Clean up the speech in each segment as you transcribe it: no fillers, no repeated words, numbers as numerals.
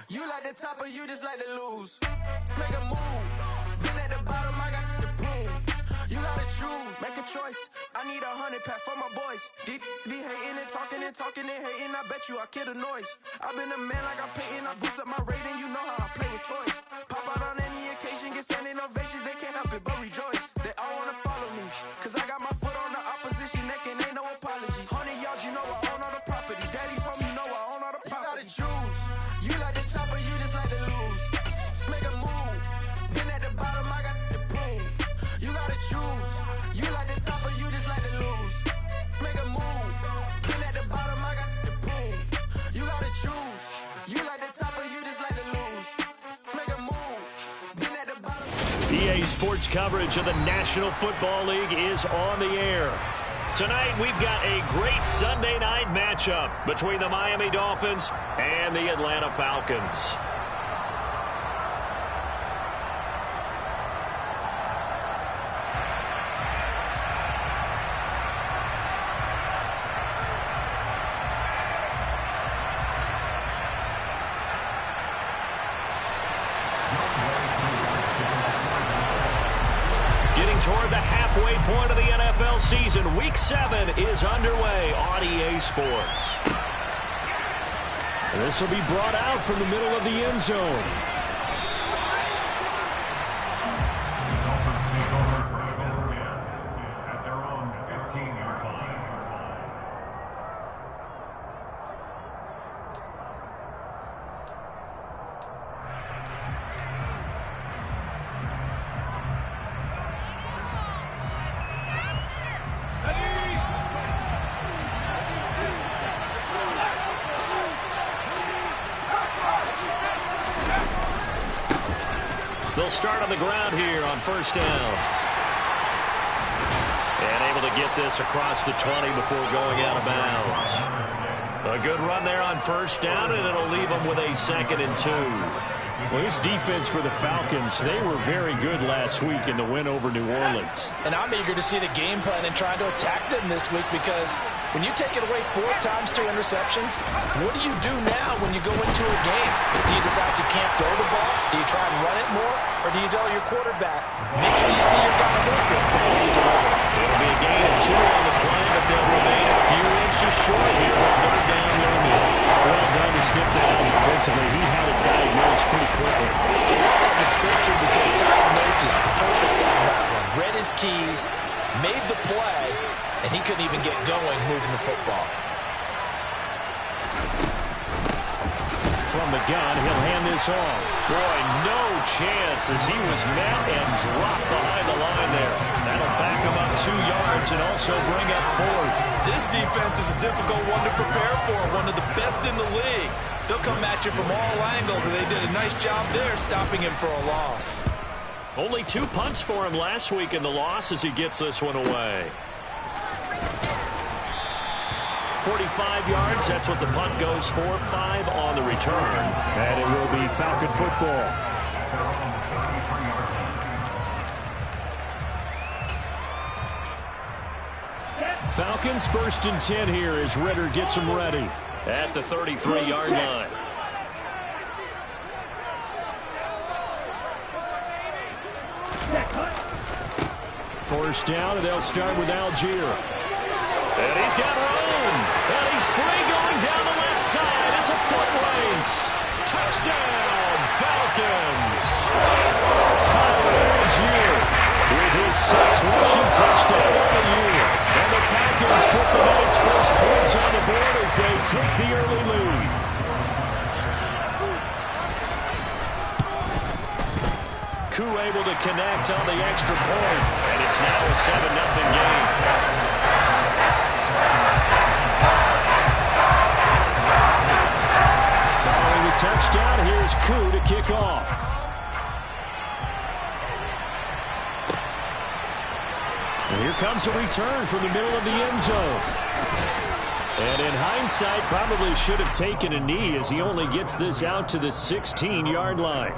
You like the top or you just like to lose? Make a move. Been at the bottom, I got the prove. You gotta choose, make a choice. I need 100 pack for my boys. Deep be hating and talking and hating. I bet you I kill the noise. I've been a man like I'm painting. I boost up my rating. You know how I play with toys. Pop out on any occasion, get standing ovations. They can't help it but rejoice. They all wanna follow me, cause I got my foot on the opposition neck and ain't no apologies. 100 yards, you know I own all the property. Daddy's home, you know I own all the property. You gotta choose. You like the top or you just like to lose? Make a move. Been at the bottom, I got the proof. You gotta choose. You like the top or you just like to lose? Make a move. Been at the bottom, I got the proof. You gotta choose. You like the top or you just like to lose? Make a move. Been at the bottom. EA Sports coverage of the National Football League is on the air. Tonight, we've got a great Sunday night matchup between the Miami Dolphins and the Atlanta Falcons. Toward the halfway point of the NFL season, Week 7 is underway on EA Sports. This will be brought out from the middle of the end zone. At their own 15-yard line. They'll start on the ground here on first down. And able to get this across the 20 before going out of bounds. A good run there on first down, and it'll leave them with a 2nd and 2. Well, this defense for the Falcons, they were very good last week in the win over New Orleans. And I'm eager to see the game plan and trying to attack them this week, because when you take it away 4 times 2 interceptions, what do you do now when you go into a game? Do you decide you can't throw the ball? Do you try and run it more? Or do you tell your quarterback, make sure you see your guys open before you deliver? It'll be a gain of 2 on the play, but they'll remain a few inches short here with third down looming. Well done to sniff that out defensively. He had it diagnosed pretty quickly. I love that description because diagnosed is perfect on that one. Read his keys, made the play, and he couldn't even get going moving the football. From the gun, he'll hand this off. Boy, no chance as he was met and dropped behind the line there. That'll back him up 2 yards and also bring up 4th. This defense is a difficult one to prepare for, one of the best in the league. They'll come at you from all angles, and they did a nice job there stopping him for a loss. Only 2 punts for him last week in the loss as he gets this one away. 45 yards, that's what the punt goes for. 5 on the return. And it will be Falcon football. Falcons 1st and 10 here as Ritter gets them ready. At the 33-yard line. First down, and they'll start with Algier. And he's got room. And he's free going down the left side. It's a foot race. Touchdown, Falcons. Tyler Algier with his 6th rushing touchdown of the year. And the Falcons put the night's first points on the board as they take the early lead. Koo able to connect on the extra point. And it's now a 7-0 game. Touchdown, here's Koo to kick off. And here comes a return from the middle of the end zone. And in hindsight, probably should have taken a knee as he only gets this out to the 16-yard line.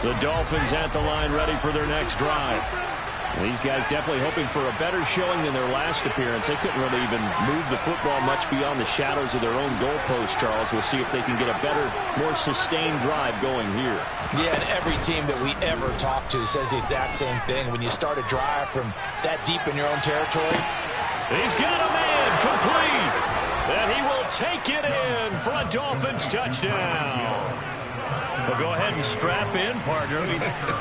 The Dolphins at the line ready for their next drive. These guys definitely hoping for a better showing than their last appearance. They couldn't really even move the football much beyond the shadows of their own goalpost, Charles. We'll see if they can get a better, more sustained drive going here. Yeah, and every team that we ever talk to says the exact same thing. When you start a drive from that deep in your own territory. He's got a man complete. And he will take it in for a Dolphins touchdown. Well, go ahead and strap in, partner.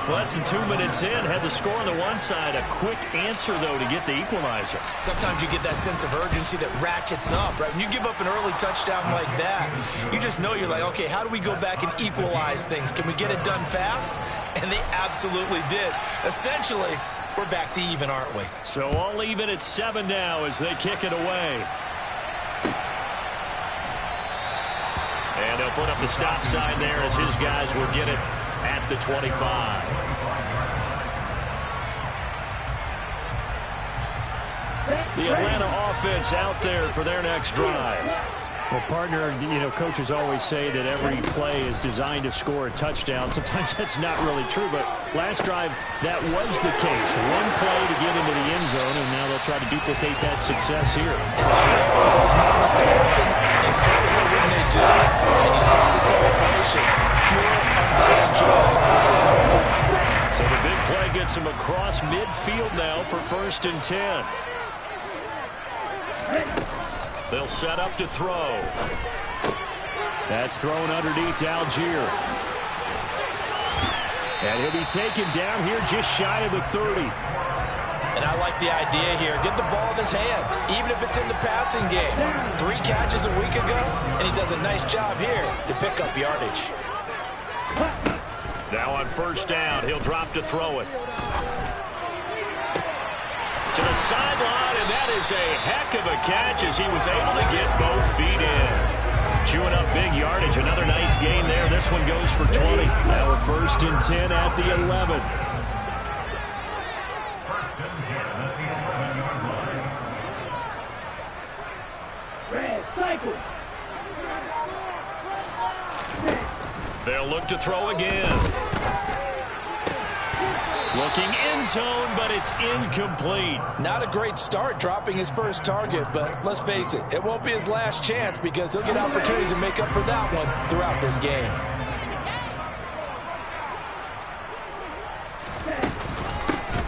Less than 2 minutes in, had the score on the one side. A quick answer, though, to get the equalizer. Sometimes you get that sense of urgency that ratchets up, right? When you give up an early touchdown like that, you just know you're like, okay, how do we go back and equalize things? Can we get it done fast? And they absolutely did. Essentially, we're back to even, aren't we? So all even at 7 now as they kick it away. And they'll put up the stop sign there as his guys will get it at the 25. The Atlanta offense out there for their next drive. Well, partner, coaches always say that every play is designed to score a touchdown. Sometimes that's not really true, but last drive, that was the case. One play to get into the end zone, and now they'll try to duplicate that success here. Those moments that happen incredibly when they do, and you saw the celebration. Pure, unbroken joy. So the big play gets him across midfield now for 1st and 10. They'll set up to throw. That's thrown underneath to Algier. And he'll be taken down here just shy of the 30. And I like the idea here. Get the ball in his hands, even if it's in the passing game. 3 catches a week ago, and he does a nice job here to pick up yardage. Now on 1st down, he'll drop to throw it. To the sideline, and that is a heck of a catch as he was able to get both feet in. Chewing up big yardage. Another nice gain there. This one goes for 20. Now a 1st and 10 at the 11. They'll look to throw again. Looking end zone, but it's incomplete. Not a great start dropping his first target, but let's face it, it won't be his last chance because he'll get opportunities to make up for that one throughout this game.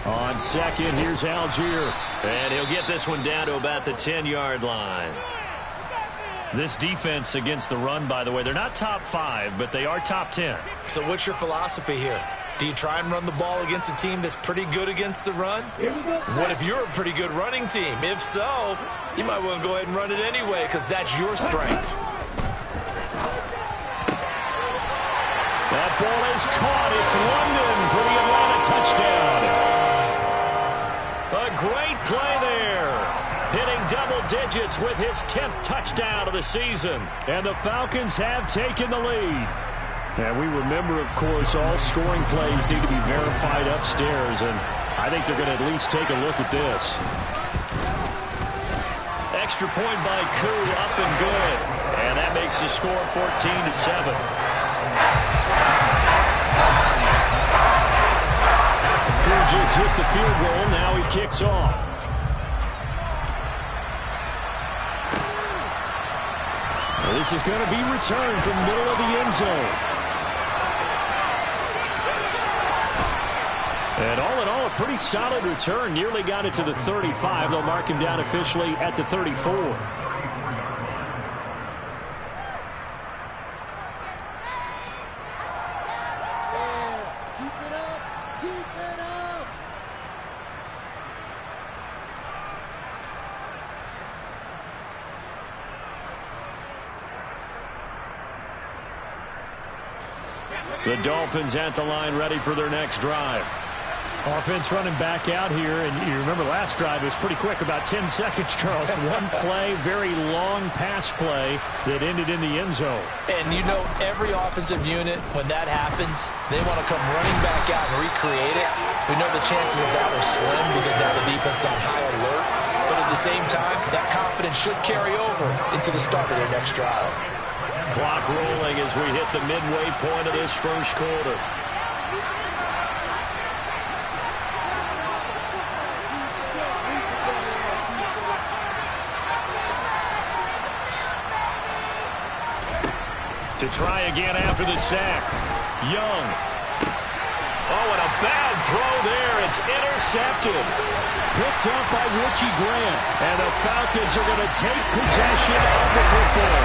On 2nd, here's Algier. And he'll get this one down to about the 10-yard line. This defense against the run, by the way, they're not top 5, but they are top 10. So what's your philosophy here? Do you try and run the ball against a team that's pretty good against the run? What if you're a pretty good running team? If so, you might want to go ahead and run it anyway because that's your strength. That ball is caught. It's London for the Atlanta touchdown. A great play there. Hitting double digits with his 10th touchdown of the season. And the Falcons have taken the lead. And we remember, of course, all scoring plays need to be verified upstairs, and I think they're going to at least take a look at this. Extra point by Koo, up and good. And that makes the score 14-7. Koo just hit the field goal. Now he kicks off. Well, this is going to be returned from the middle of the end zone. And all in all, a pretty solid return. Nearly got it to the 35. They'll mark him down officially at the 34. Keep it up. Keep it up. The Dolphins at the line ready for their next drive. Offense running back out here, and you remember last drive, it was pretty quick, about 10 seconds, Charles. One play, very long pass play that ended in the end zone. And you know every offensive unit, when that happens, they want to come running back out and recreate it. We know the chances of that are slim because now the defense is on high alert. But at the same time, that confidence should carry over into the start of their next drive. Clock rolling as we hit the midway point of this first quarter. To try again after the sack. Young. Oh, and a bad throw there. It's intercepted. Picked up by Richie Grant. And the Falcons are going to take possession of the football.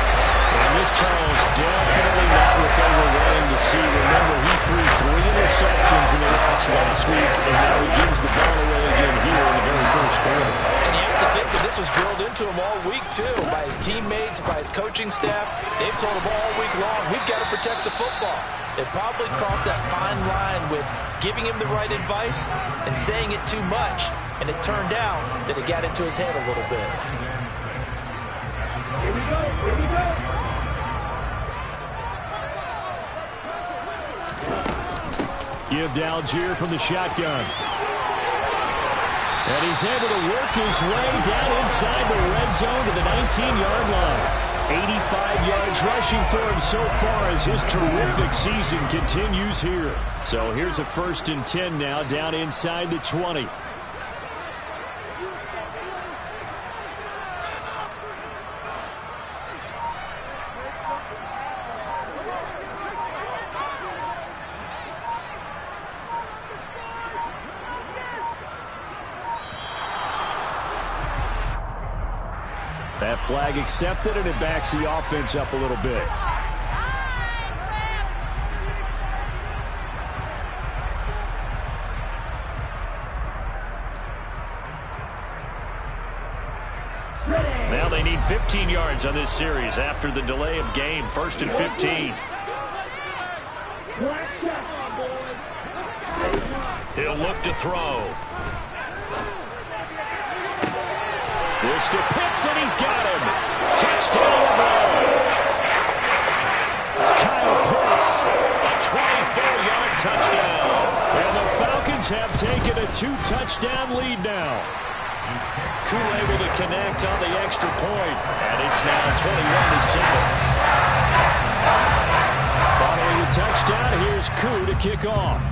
And this, Charles, definitely not what they were wanting to see. Remember, he threw 3 interceptions in the loss last week, and now he gives the ball away again here in the very first quarter. And you have to think that this was drilled into him all week, too, by his teammates, by his coaching staff. They've told him all week long, we've got to protect the football. They probably crossed that fine line with giving him the right advice and saying it too much. And it turned out that it got into his head a little bit. Here we go. Here we go. Give to Algier from the shotgun. And he's able to work his way down inside the red zone to the 19-yard line. 85 yards rushing for him so far as his terrific season continues here. So here's a 1st and 10 now down inside the 20. That flag accepted, and it backs the offense up a little bit. Now they need 15 yards on this series after the delay of game. 1st and 15. He'll look to throw. This to Pitts, and he's got him. Touchdown. Kyle Pitts. A 24-yard touchdown. And the Falcons have taken a 2-touchdown lead now. Koo able to connect on the extra point, and it's now 21-7. Following the touchdown, here's Koo to kick off.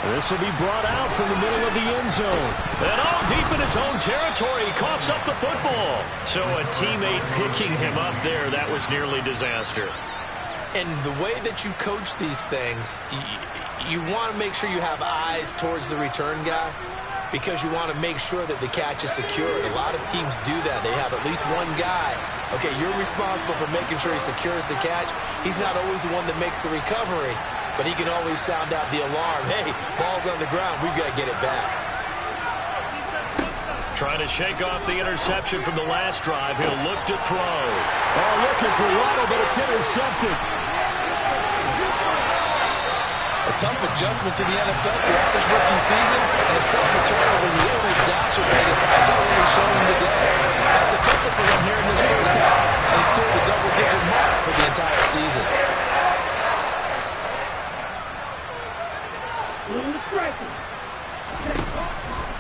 This will be brought out from the middle of the end zone. And all deep in his own territory, he coughs up the football. So a teammate picking him up there, that was nearly disaster. And the way that you coach these things, you want to make sure you have eyes towards the return guy because you want to make sure that the catch is secured. A lot of teams do that. They have at least one guy. Okay, you're responsible for making sure he secures the catch. He's not always the one that makes the recovery, but he can always sound out the alarm. Hey, ball's on the ground. We've got to get it back. Trying to shake off the interception from the last drive. He'll look to throw. Oh, looking for Waddle, but it's intercepted. A tough adjustment to the NFL throughout this rookie season, and his problem turnover was only exacerbated by his early showing today. That's a couple for him here in this first half, and he's cleared the double-digit mark for the entire season.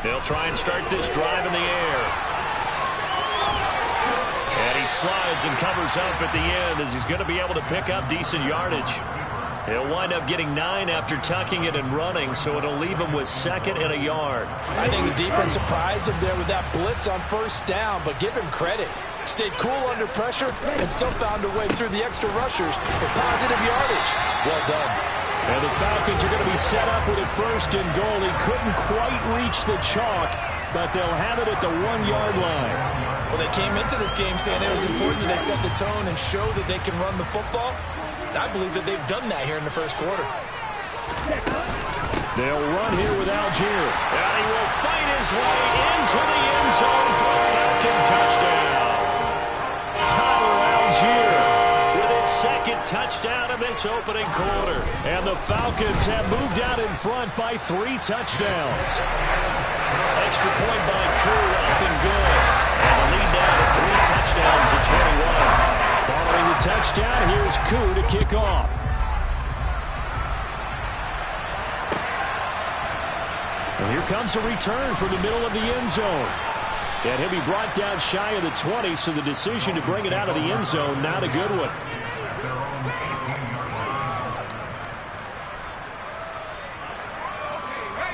They'll try and start this drive in the air. And he slides and covers up at the end as he's going to be able to pick up decent yardage. He'll wind up getting 9 after tucking it and running, so it'll leave him with 2nd and a yard. I think the defense surprised him there with that blitz on 1st down, but give him credit. Stayed cool under pressure and still found a way through the extra rushers for positive yardage. Well done. And the Falcons are going to be set up with a 1st and goal. He couldn't quite reach the chalk, but they'll have it at the 1-yard line. Well, they came into this game saying it was important that they set the tone and show that they can run the football. I believe that they've done that here in the first quarter. They'll run here with Algier. And he will fight his way into the end zone for a Falcon touchdown. Tyler Algier with his 2nd touchdown of this opening quarter. And the Falcons have moved out in front by 3 touchdowns. Extra point by Koo, up and good. And the lead down to 3 touchdowns at 21. Following the touchdown, here's Koo to kick off. And here comes a return from the middle of the end zone. And he'll be brought down shy of the 20, so the decision to bring it out of the end zone, not a good one.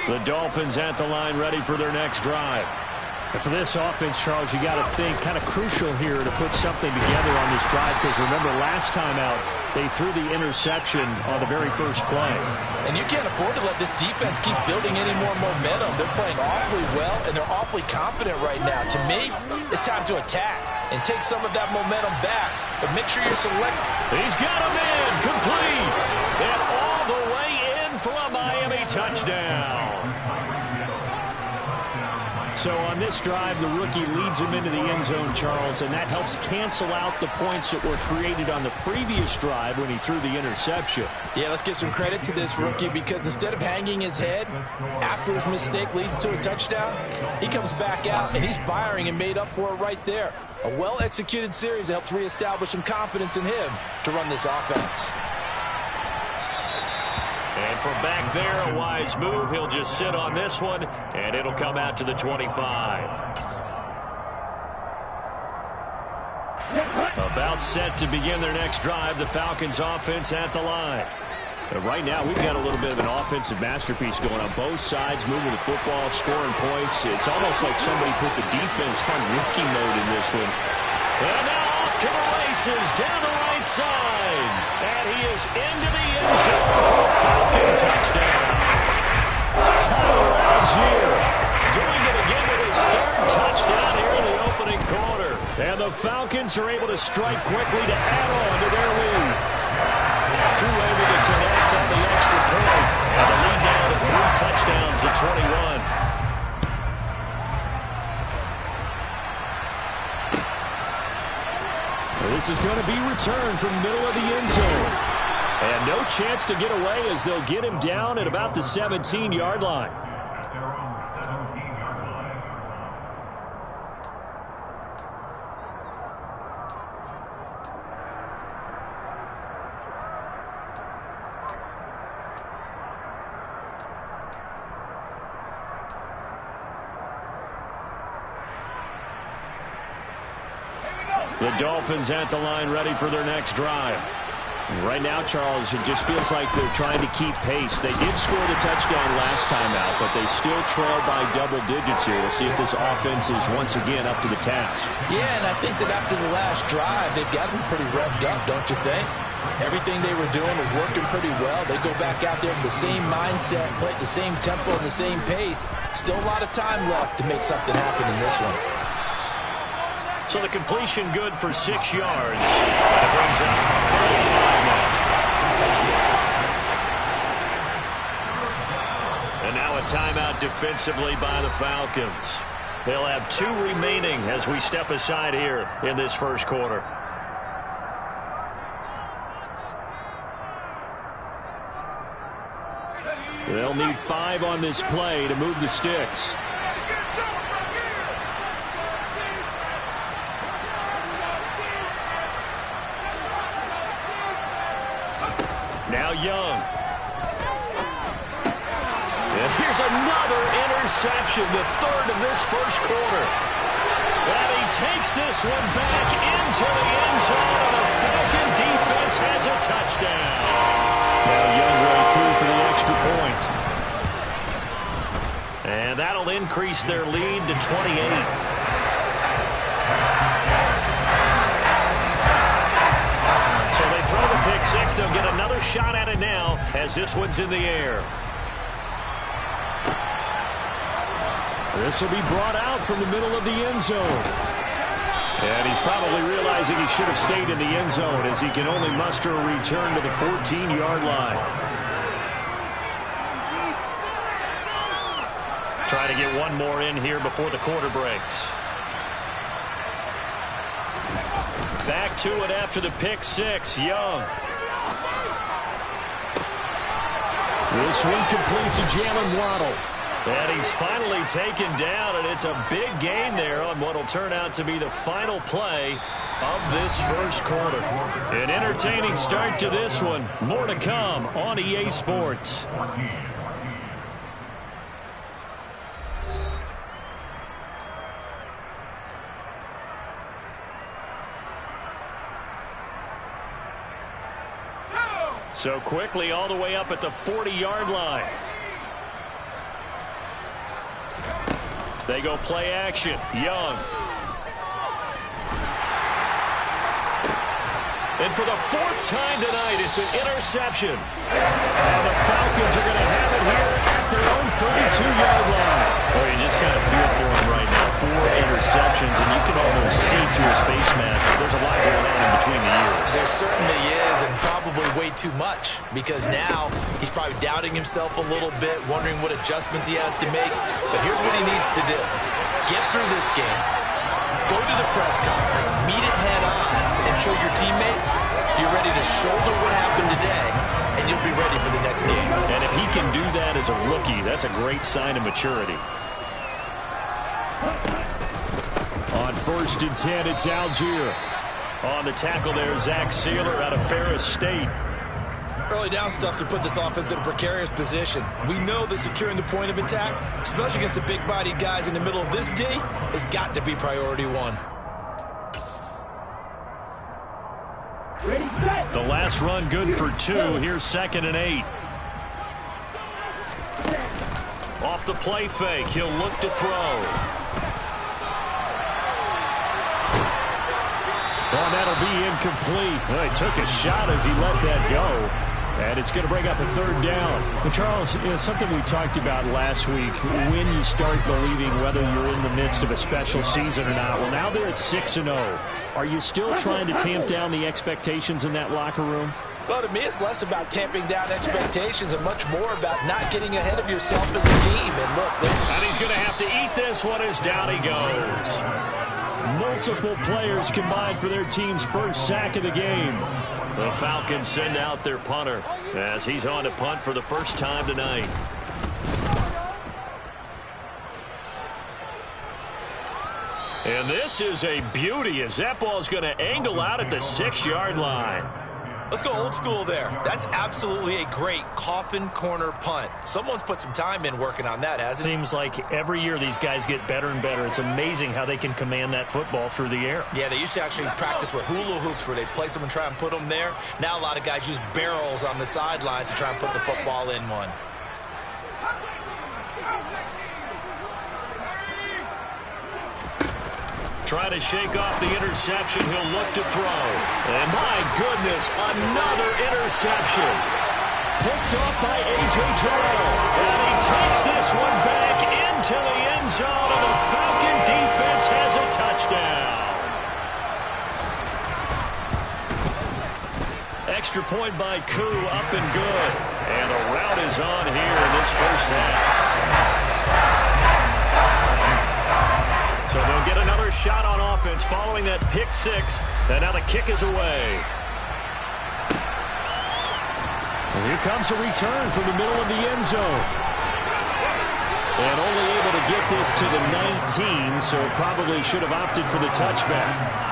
The Dolphins at the line ready for their next drive. And for this offense, Charles, you got to think kind of crucial here to put something together on this drive, because remember last time out, they threw the interception on the very first play. And you can't afford to let this defense keep building any more momentum. They're playing awfully well, and they're awfully confident right now. To me, it's time to attack and take some of that momentum back. But make sure you're selecting. He's got him in, complete, and all the way in for a Miami touchdown. So on this drive, the rookie leads him into the end zone, Charles, and that helps cancel out the points that were created on the previous drive when he threw the interception. Yeah, let's give some credit to this rookie, because instead of hanging his head after his mistake leads to a touchdown, he comes back out and he's firing and made up for it right there. A well-executed series that helps reestablish some confidence in him to run this offense. And from back there, a wise move. He'll just sit on this one, and it'll come out to the 25. About set to begin their next drive, the Falcons offense at the line. But right now, we've got a little bit of an offensive masterpiece going on both sides, moving the football, scoring points. It's almost like somebody put the defense on rookie mode in this one. And now off to the races, down the right side. And he is into the end zone for a Falcon touchdown. Tyler Algier doing it again with his third touchdown here in the opening quarter. And the Falcons are able to strike quickly to add on to their lead. Drew able to connect on the extra point. And the lead now to 3 touchdowns at 21. This is going to be returned from the middle of the end zone. And no chance to get away as they'll get him down at about the 17-yard line. At their own 17-yard line. The Dolphins at the line, ready for their next drive. Right now, Charles, it just feels like they're trying to keep pace. They did score the touchdown last time out, but they still trail by double digits here. We'll see if this offense is once again up to the task. Yeah, and I think that after the last drive, they've got to be pretty revved up, don't you think? Everything they were doing was working pretty well. They go back out there with the same mindset, play at the same tempo and the same pace. Still a lot of time left to make something happen in this one. So the completion good for 6 yards. That brings up 35 now. And now a timeout defensively by the Falcons. They'll have 2 remaining as we step aside here in this first quarter. They'll need 5 on this play to move the sticks. Now Young. And here's another interception, the third of this first quarter. And he takes this one back into the end zone, and the Falcon defense has a touchdown. Now Young right through for the extra point. And that'll increase their lead to 28. Throw the pick six. They'll get another shot at it now as this one's in the air. This will be brought out from the middle of the end zone. And he's probably realizing he should have stayed in the end zone as he can only muster a return to the 14-yard line. Try to get one more in here before the quarter breaks. Back to it after the pick six. Young. This one complete to Jalen Waddle. And he's finally taken down, and it's a big gain there on what will turn out to be the final play of this first quarter. An entertaining start to this one. More to come on EA Sports. So quickly all the way up at the 40-yard line. They go play action. Young. And for the fourth time tonight, it's an interception. And the Falcons are going to have it here at their own 32-yard line. Oh, you just kind of feel for him right now. 4 interceptions, and you can almost see through his face mask. There's a lot going on in between the ears. There certainly is, and probably way too much, because now he's probably doubting himself a little bit, wondering what adjustments he has to make. But here's what he needs to do. Get through this game. Go to the press conference, meet it head on, and show your teammates you're ready to shoulder what happened today, and you'll be ready for the next game. And if he can do that as a rookie, that's a great sign of maturity. On 1st and 10, it's Algier. On the tackle there, Zach Sealer out of Ferris State. Early down stuff to put this offense in a precarious position. We know that securing the point of attack, especially against the big-bodied guys in the middle of this D, has got to be priority 1. The last run good for 2. Here's 2nd and 8. Off the play fake. He'll look to throw. Oh, that'll be incomplete. Well, he took a shot as he let that go. And it's going to bring up a 3rd down. But Charles, something we talked about last week, when you start believing whether you're in the midst of a special season or not. Well, now they're at 6-0. Are you still trying to tamp down the expectations in that locker room? Well, to me, it's less about tamping down expectations and much more about not getting ahead of yourself as a team. And look, and he's going to have to eat this one as down he goes. Multiple players combined for their team's first sack of the game. The Falcons send out their punter as he's on to punt for the first time tonight. And this is a beauty as that ball's going to angle out at the 6-yard line. Let's go old school there. That's absolutely a great coffin corner punt. Someone's put some time in working on that, hasn't it? Seems like every year these guys get better and better. It's amazing how they can command that football through the air. Yeah, they used to actually practice with hula hoops where they place them and try and put them there. Now a lot of guys use barrels on the sidelines to try and put the football in one. Trying to shake off the interception. He'll look to throw. And my goodness, another interception. Picked off by A.J. Terrell. And he takes this one back into the end zone, and the Falcon defense has a touchdown. Extra point by Koo, up and good. And a route is on here in this first half. So they'll get another shot on offense following that pick 6. And now the kick is away. And here comes a return from the middle of the end zone. And only able to get this to the 19, so probably should have opted for the touchback.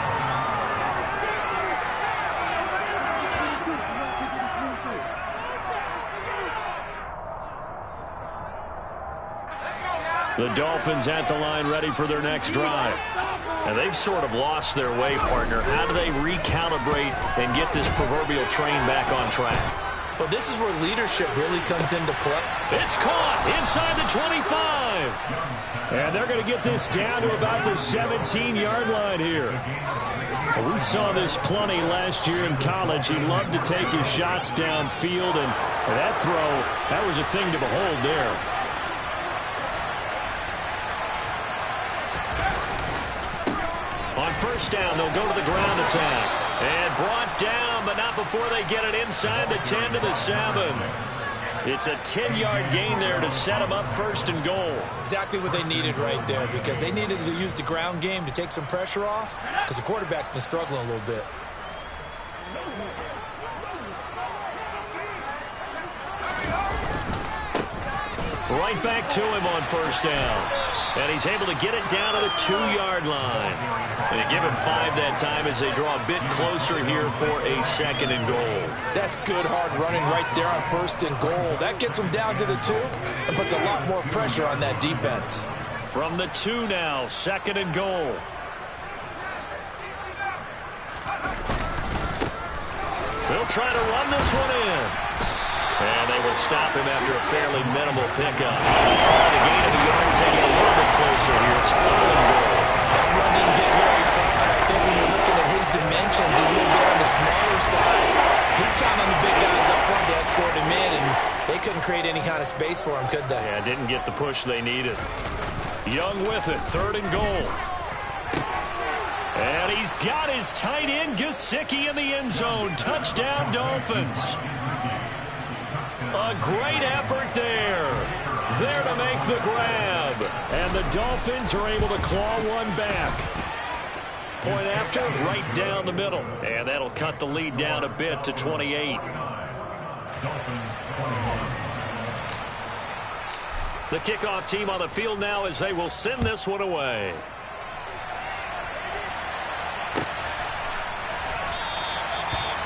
The Dolphins at the line ready for their next drive. And they've sort of lost their way, partner. How do they recalibrate and get this proverbial train back on track? Well, this is where leadership really comes into play. It's caught inside the 25. And they're going to get this down to about the 17-yard line here. Well, we saw this plenty last year in college. He loved to take his shots downfield, and that throw, that was a thing to behold there. On first down, they'll go to the ground attack. And brought down, but not before they get it inside the 10 to the 7. It's a 10-yard gain there to set them up 1st and goal. Exactly what they needed right there, because they needed to use the ground game to take some pressure off, because the quarterback's been struggling a little bit. Right back to him on first down. And he's able to get it down to the 2-yard line. They give him 5 that time as they draw a bit closer here for a 2nd and goal. That's good hard running right there on 1st and goal. That gets him down to the 2 and puts a lot more pressure on that defense. From the 2 now, 2nd and goal. They'll try to run this one in. And they would stop him after a fairly minimal pickup. The gain of the yards, they get a little bit closer here. It's 3rd and goal. That run didn't get very far, and I think when you're looking at his dimensions, he's a little bit on the smaller side. He's counting on the big guys up front to escort him in, and they couldn't create any kind of space for him, could they? Yeah, didn't get the push they needed. Young with it, 3rd and goal. And he's got his tight end, Gesicki, in the end zone. Touchdown, Dolphins. A great effort there. There to make the grab. And the Dolphins are able to claw one back. Point after, right down the middle. And that'll cut the lead down a bit to 28. The kickoff team on the field now as they will send this one away.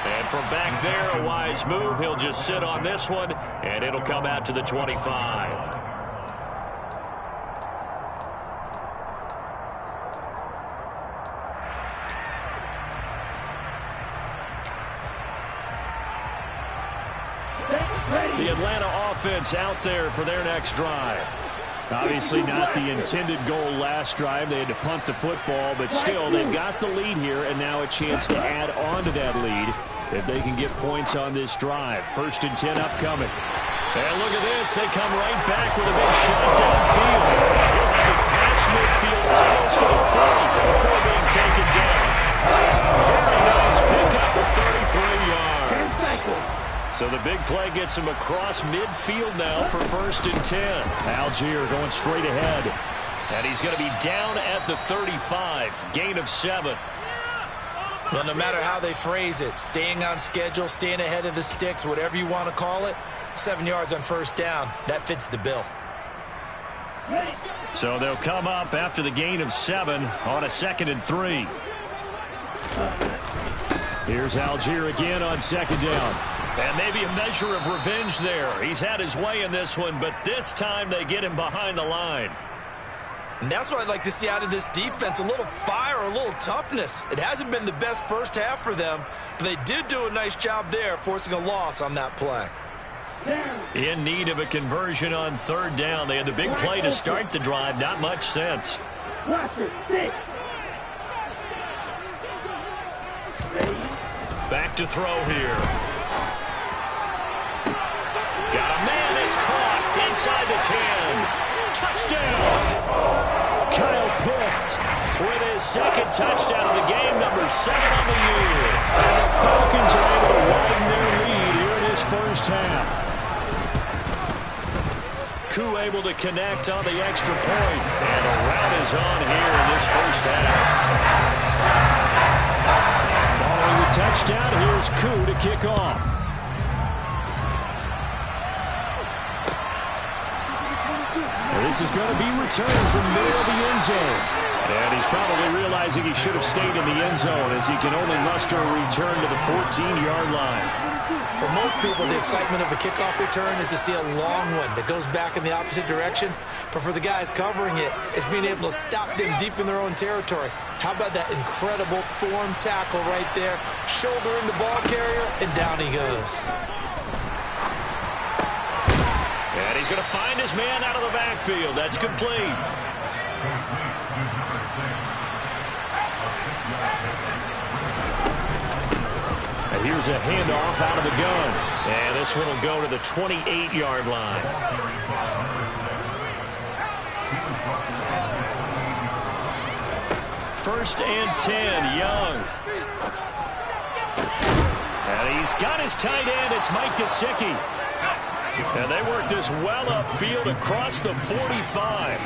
And from back there, a wise move. He'll just sit on this one, and it'll come out to the 25. The Atlanta offense out there for their next drive. Obviously not the intended goal last drive. They had to punt the football, but still, they've got the lead here, and now a chance to add on to that lead if they can get points on this drive. 1st and 10 upcoming. And look at this. They come right back with a big shot downfield. He'll have to pass midfield almost to the 40 before being taken down. Very nice pickup of 33 yards. So the big play gets him across midfield now for 1st and 10. Algier going straight ahead. And he's going to be down at the 35. Gain of 7. Well, no matter how they phrase it, staying on schedule, staying ahead of the sticks, whatever you want to call it, 7 yards on 1st down, that fits the bill. So they'll come up after the gain of 7 on a 2nd and 3. Here's Algier again on 2nd down. And maybe a measure of revenge there. He's had his way in this one, but this time they get him behind the line. And that's what I'd like to see out of this defense, a little fire, a little toughness. It hasn't been the best first half for them, but they did do a nice job there, forcing a loss on that play. In need of a conversion on 3rd down. They had the big play to start the drive. Not much sense. Back to throw here. Got a man. It's caught inside the 10. Touchdown. Kyle Pitts with his 2nd touchdown of the game, number 7 on the year. And the Falcons are able to widen their lead here in this 1st half. Koo able to connect on the extra point. And a rout is on here in this 1st half. Following the touchdown, here's Koo to kick off. This is going to be returned from the middle of the end zone. And he's probably realizing he should have stayed in the end zone as he can only muster a return to the 14-yard line. For most people, the excitement of a kickoff return is to see a long one that goes back in the opposite direction. But for the guys covering it, it's being able to stop them deep in their own territory. How about that incredible form tackle right there? Shouldering the ball carrier, and down he goes. And he's going to find his man out of the backfield. That's complete. And here's a handoff out of the gun. And this one will go to the 28-yard line. First and 10, Young. And he's got his tight end. It's Mike Gesicki. And they work this well upfield across the 45.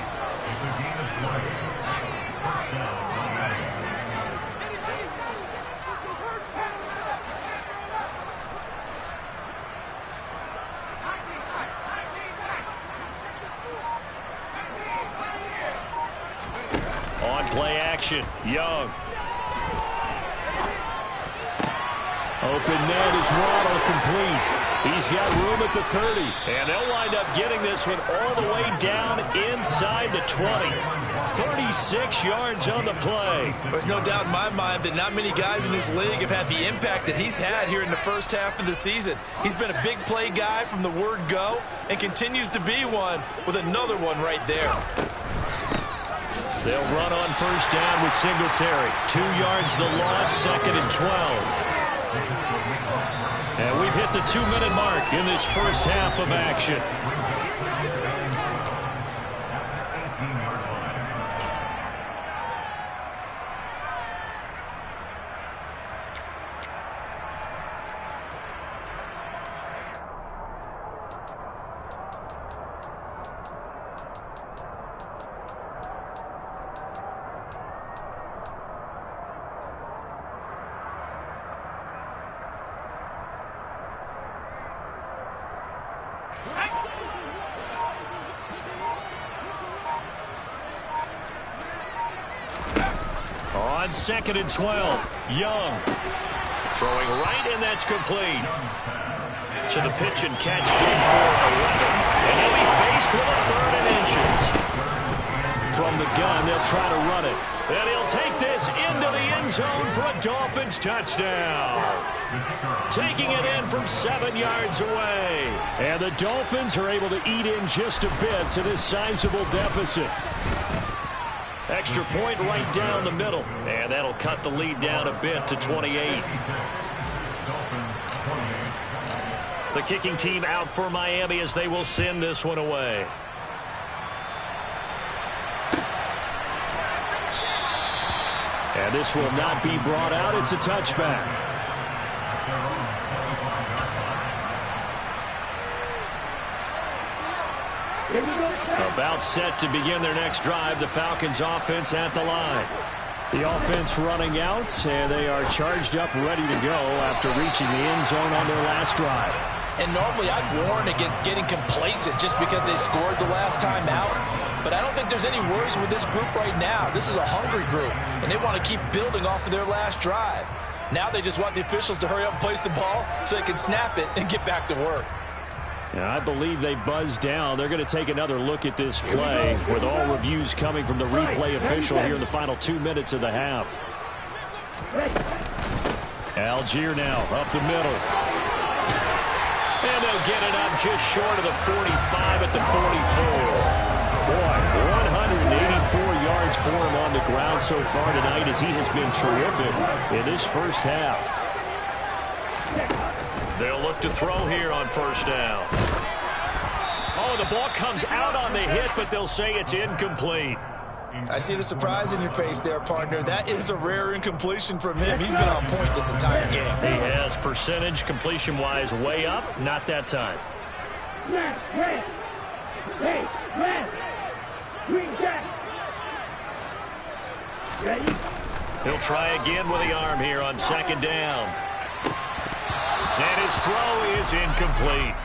On play action, Young. Open net is Waddle complete. He's got room at the 30. And they'll wind up getting this one all the way down inside the 20. 36 yards on the play. There's no doubt in my mind that not many guys in this league have had the impact that he's had here in the first half of the season. He's been a big play guy from the word go and continues to be one with another one right there. They'll run on first down with Singletary. 2 yards the loss, 2nd and 12. And we've hit the 2-minute mark in this first half of action. On 2nd and 12, Young throwing right, and that's complete. So the pitch and catch good for 11. And he'll be faced with a 3rd and inches. From the gun, they'll try to run it. And he'll take this into the end zone for a Dolphins touchdown. Taking it in from 7 yards away. And the Dolphins are able to eat in just a bit to this sizable deficit. Extra point right down the middle. And that'll cut the lead down a bit to 28. The kicking team out for Miami as they will send this one away. And this will not be brought out. It's a touchback. About set to begin their next drive. The Falcons offense at the line. The offense running out, and they are charged up, ready to go after reaching the end zone on their last drive. And normally I'd warn against getting complacent just because they scored the last time out. But I don't think there's any worries with this group right now. This is a hungry group, and they want to keep building off of their last drive. Now they just want the officials to hurry up and place the ball so they can snap it and get back to work. Yeah, I believe they buzzed down. They're going to take another look at this play with all reviews coming from the replay official here in the final 2 minutes of the half. Algier now up the middle. And they'll get it up just short of the 45 at the 44. Boy, 184 yards for him on the ground so far tonight as he has been terrific in this first half. They'll look to throw here on first down. Oh, the ball comes out on the hit, but they'll say it's incomplete. I see the surprise in your face there, partner. That is a rare incompletion from him. He's been on point this entire game. He has percentage completion-wise way up. Not that time. He'll try again with the arm here on 2nd down. And his throw is incomplete.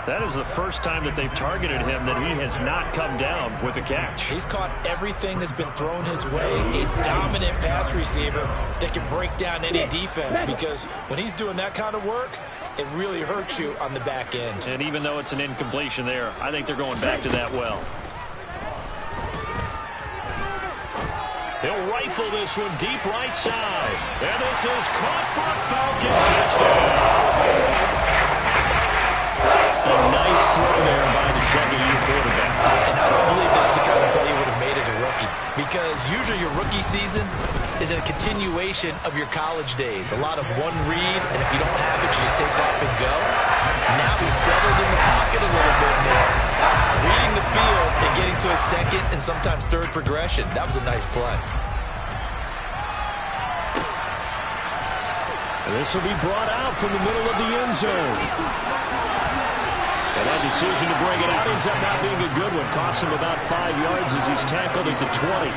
That is the first time that they've targeted him that he has not come down with a catch. He's caught everything that's been thrown his way. A dominant pass receiver that can break down any defense, because when he's doing that kind of work, it really hurts you on the back end. And even though it's an incompletion there, I think they're going back to that well. He'll rifle this one deep right side. And this is caught for a Falcon touchdown. A nice throw there by the second-year quarterback. And I don't believe that was the kind of play he would have made as a rookie, because usually your rookie season is a continuation of your college days. A lot of one read, and if you don't have it, you just take off and go. Now he's settled in the pocket a little bit more, reading the field and getting to a second and sometimes third progression. That was a nice play. And this will be brought out from the middle of the end zone. And that decision to bring it out ends up not being a good one. Costs him about 5 yards as he's tackled at the 20.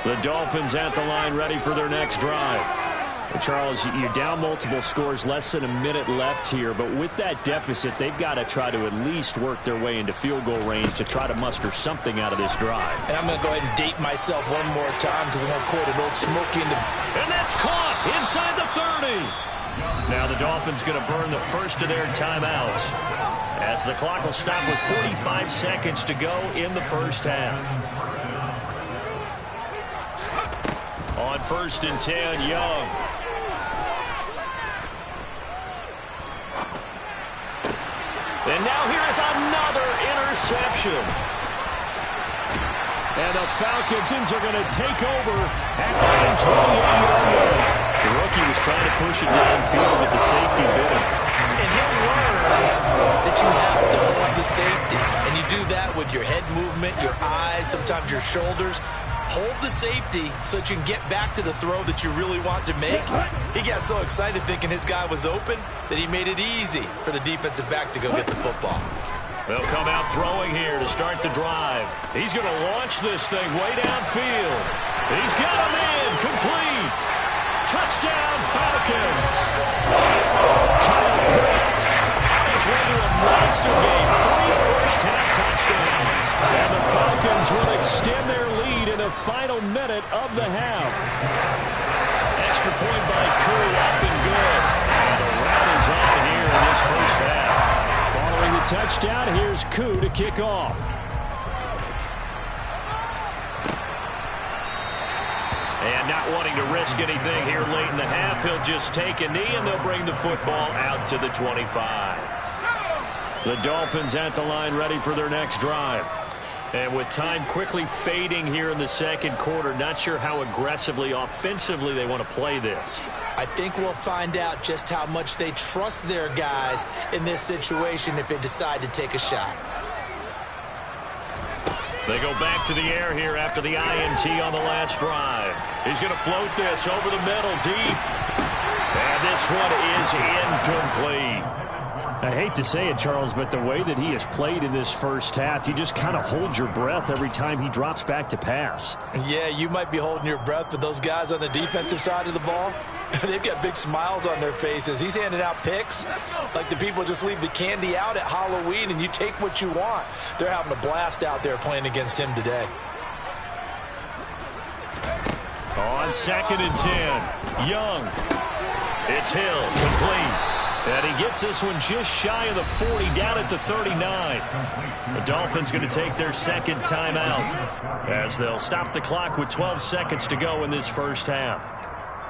The Dolphins at the line ready for their next drive. Charles, you're down multiple scores, less than a minute left here, but with that deficit, they've got to try to at least work their way into field goal range to try to muster something out of this drive. And I'm going to go ahead and date myself one more time because I'm going to quote an old Smokey in the... And that's caught inside the 30. Now the Dolphins going to burn the first of their timeouts as the clock will stop with 45 seconds to go in the first half. On 1st and 10, Young. And now here is another interception. And the Falcons are going to take over at the 28-yard line. The rookie was trying to push it downfield with the safety bidding. And he'll learn that you have to hold the safety. And you do that with your head movement, your eyes, sometimes your shoulders. Hold the safety so that you can get back to the throw that you really want to make. He got so excited thinking his guy was open that he made it easy for the defensive back to go get the football. They'll come out throwing here to start the drive. He's going to launch this thing way downfield. He's got him in, complete. Touchdown, Falcons. Kyle Pitts On his way to a monster game, 3 first-half touchdowns. And the Falcons will extend their lead in the final minute of the half. Extra point by Curry, up and good. And the rout is on here in this first half. Following the touchdown, here's Koo to kick off. And not wanting to risk anything here late in the half, he'll just take a knee and they'll bring the football out to the 25. The Dolphins at the line ready for their next drive. And with time quickly fading here in the second quarter, not sure how aggressively, offensively they want to play this. I think we'll find out just how much they trust their guys in this situation if they decide to take a shot. They go back to the air here after the INT on the last drive. He's going to float this over the middle deep. And this one is incomplete. I hate to say it, Charles, but the way that he has played in this first half, you just kind of hold your breath every time he drops back to pass. Yeah, you might be holding your breath, but those guys on the defensive side of the ball, they've got big smiles on their faces. He's handing out picks like the people just leave the candy out at Halloween and you take what you want. They're having a blast out there playing against him today. On 2nd and 10, Young. It's Hill, complete. And he gets this one just shy of the 40, down at the 39. The Dolphins going to take their second timeout as they'll stop the clock with 12 seconds to go in this first half.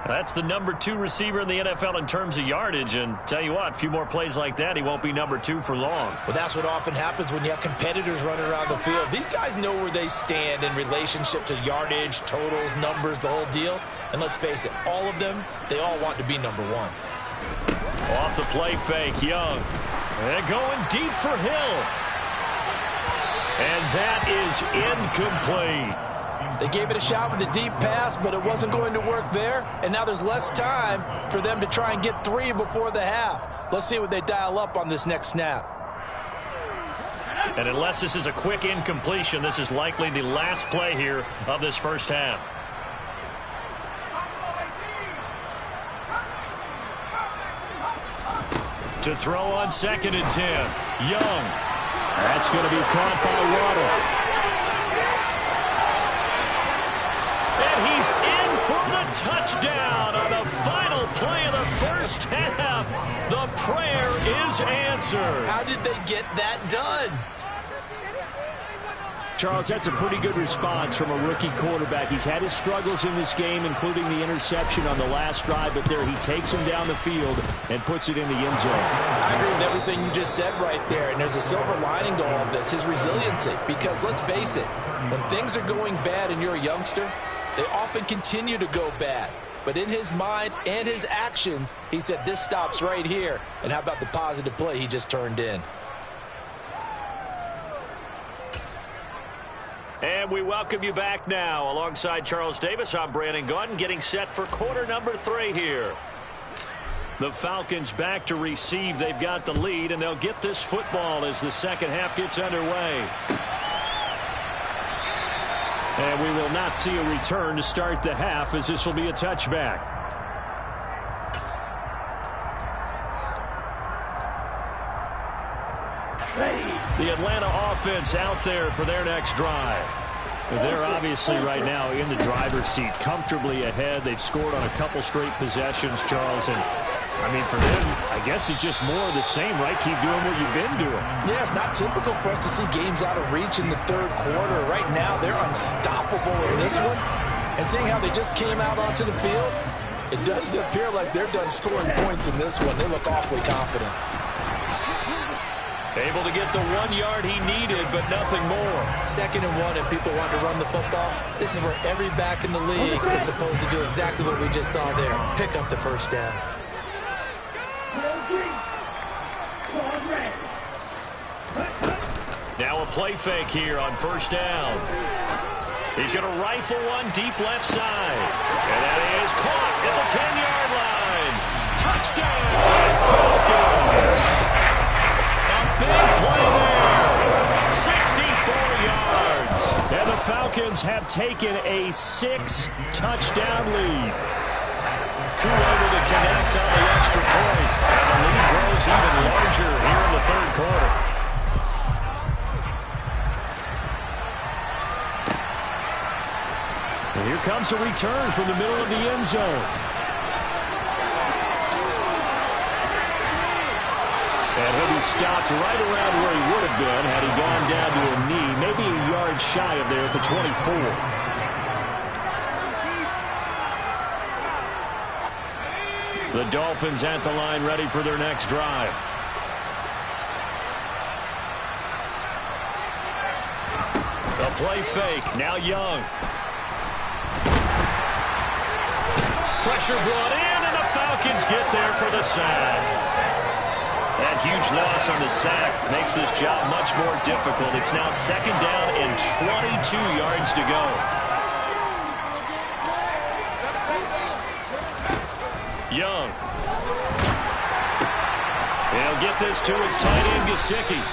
That's the number 2 receiver in the NFL in terms of yardage, and tell you what, a few more plays like that, he won't be number 2 for long. Well, that's what often happens when you have competitors running around the field. These guys know where they stand in relationship to yardage, totals, numbers, the whole deal. And let's face it, all of them, they all want to be number 1. Off the play fake, Young. And going deep for Hill. And that is incomplete. They gave it a shot with a deep pass, but it wasn't going to work there. And now there's less time for them to try and get 3 before the half. Let's see what they dial up on this next snap. And unless this is a quick incompletion, this is likely the last play here of this first half. To throw on 2nd and 10, Young. That's going to be caught by Waddle. And he's in for the touchdown on the final play of the first half. The prayer is answered. How did they get that done? Charles, that's a pretty good response from a rookie quarterback. He's had his struggles in this game, including the interception on the last drive, but there he takes him down the field and puts it in the end zone. I agree with everything you just said right there, and there's a silver lining to all of this, his resiliency. Because let's face it, when things are going bad and you're a youngster, they often continue to go bad. But in his mind and his actions, he said, this stops right here. And how about the positive play he just turned in? And we welcome you back now. Alongside Charles Davis, I'm Brandon Gaudin, getting set for quarter number 3 here. The Falcons back to receive. They've got the lead, and they'll get this football as the second half gets underway. And we will not see a return to start the half, as this will be a touchback. The Atlanta offense out there for their next drive. They're obviously right now in the driver's seat, comfortably ahead. They've scored on a couple straight possessions, Charles. And, I mean, for them, I guess it's just more of the same, right? Keep doing what you've been doing. Yeah, it's not typical for us to see games out of reach in the third quarter. Right now, they're unstoppable in this one. And seeing how they just came out onto the field, it does appear like they're done scoring points in this one. They look awfully confident. Able to get the 1 yard he needed, but nothing more. 2nd and 1, and people want to run the football. This is where every back in the league is supposed to do exactly what we just saw there. Pick up the first down. Now a play fake here on first down. He's going to rifle one deep left side. And that is caught at the 10-yard line. Touchdown, Falcons. Big play there. 64 yards. And the Falcons have taken a 6-touchdown lead. Coup able to connect on the extra point. And the lead grows even larger here in the third quarter. And here comes a return from the middle of the end zone. And he'll be stopped right around where he would have been had he gone down to a knee, maybe a yard shy of there at the 24. The Dolphins at the line ready for their next drive. The play fake, now Young. Pressure brought in, and the Falcons get there for the sack. That huge loss on the sack makes this job much more difficult. It's now 2nd down and 22 yards to go. Young. He'll get this to his tight end, Gesicki.